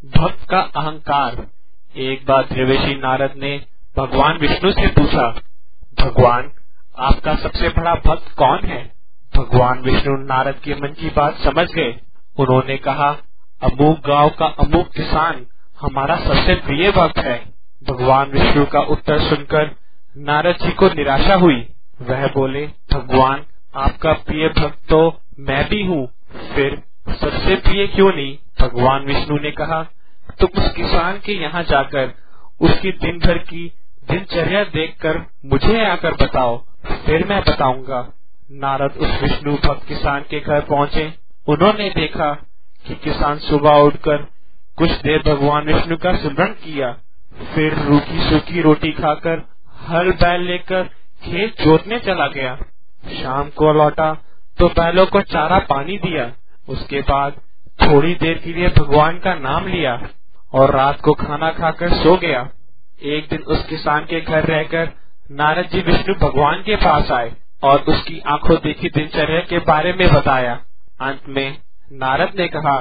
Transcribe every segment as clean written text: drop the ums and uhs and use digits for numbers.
भक्त का अहंकार। एक बार देवर्षि नारद ने भगवान विष्णु से पूछा, भगवान आपका सबसे बड़ा भक्त कौन है? भगवान विष्णु नारद के मन की बात समझ गए। उन्होंने कहा, अमुक गांव का अमुक किसान हमारा सबसे प्रिय भक्त है। भगवान विष्णु का उत्तर सुनकर नारद जी को निराशा हुई। वह बोले, भगवान आपका प्रिय भक्त तो मैं भी हूँ, फिर सबसे प्रिय क्यों नहीं? भगवान विष्णु ने कहा, तुम उस किसान के यहाँ जाकर उसकी दिन भर की दिनचर्या देखकर मुझे आकर बताओ, फिर मैं बताऊंगा। नारद उस विष्णु भक्त किसान के घर पहुँचे। उन्होंने देखा कि किसान सुबह उठकर कुछ देर भगवान विष्णु का स्मरण किया, फिर रूखी सूखी रोटी खाकर हल बैल लेकर खेत जोतने चला गया। शाम को लौटा तो बैलों को चारा पानी दिया। उसके बाद थोड़ी देर के लिए भगवान का नाम लिया और रात को खाना खाकर सो गया। एक दिन उस किसान के घर रहकर नारद जी विष्णु भगवान के पास आए और उसकी आंखों देखी दिनचर्या के बारे में बताया। अंत में नारद ने कहा,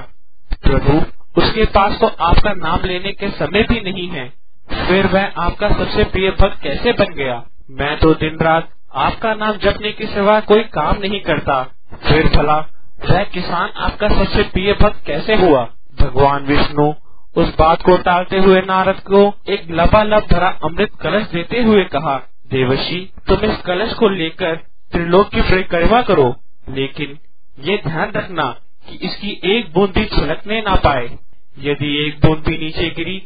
प्रभु उसके पास तो आपका नाम लेने के समय भी नहीं है, फिर वह आपका सबसे प्रिय भक्त कैसे बन गया? मैं तो दिन रात आपका नाम जपने के सिवा कोई काम नहीं करता, फिर भला वह किसान आपका सबसे प्रिय भक्त कैसे हुआ? भगवान विष्णु उस बात को टालते हुए नारद को एक लबालब भरा अमृत कलश देते हुए कहा, देवर्षि तुम इस कलश को लेकर त्रिलोक की परिक्रमा करो, लेकिन ये ध्यान रखना कि इसकी एक बूंद भी छलकने ना पाए। यदि एक बूंद भी नीचे गिरी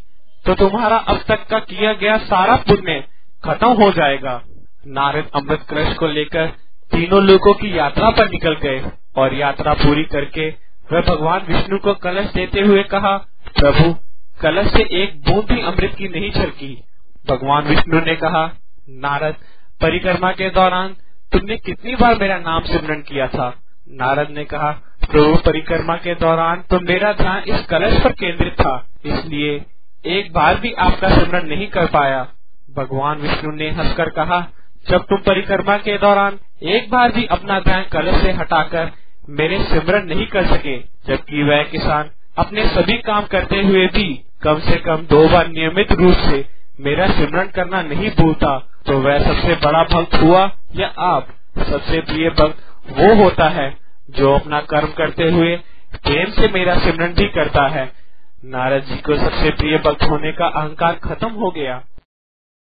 तो तुम्हारा अब तक का किया गया सारा पुण्य खत्म हो जाएगा। नारद अमृत कलश को लेकर तीनों लोकों की यात्रा पर निकल गए और यात्रा पूरी करके वह भगवान विष्णु को कलश देते हुए कहा, प्रभु कलश से एक बूंद भी अमृत की नहीं छलकी। भगवान विष्णु ने कहा, नारद परिक्रमा के दौरान तुमने कितनी बार मेरा नाम सिमरन किया था? नारद ने कहा, प्रभु परिक्रमा के दौरान तो मेरा ध्यान इस कलश पर केंद्रित था, इसलिए एक बार भी आपका सिमरन नहीं कर पाया। भगवान विष्णु ने हंसकर कहा, जब तुम परिक्रमा के दौरान एक बार भी अपना ध्यान कलश से हटाकर मेरे सिमरन नहीं कर सके, जबकि वह किसान अपने सभी काम करते हुए भी कम से कम 2 बार नियमित रूप से मेरा सिमरन करना नहीं भूलता, तो वह सबसे बड़ा भक्त हुआ या आप? सबसे प्रिय भक्त वो होता है जो अपना कर्म करते हुए प्रेम से मेरा सिमरन भी करता है। नारद जी को सबसे प्रिय भक्त होने का अहंकार खत्म हो गया।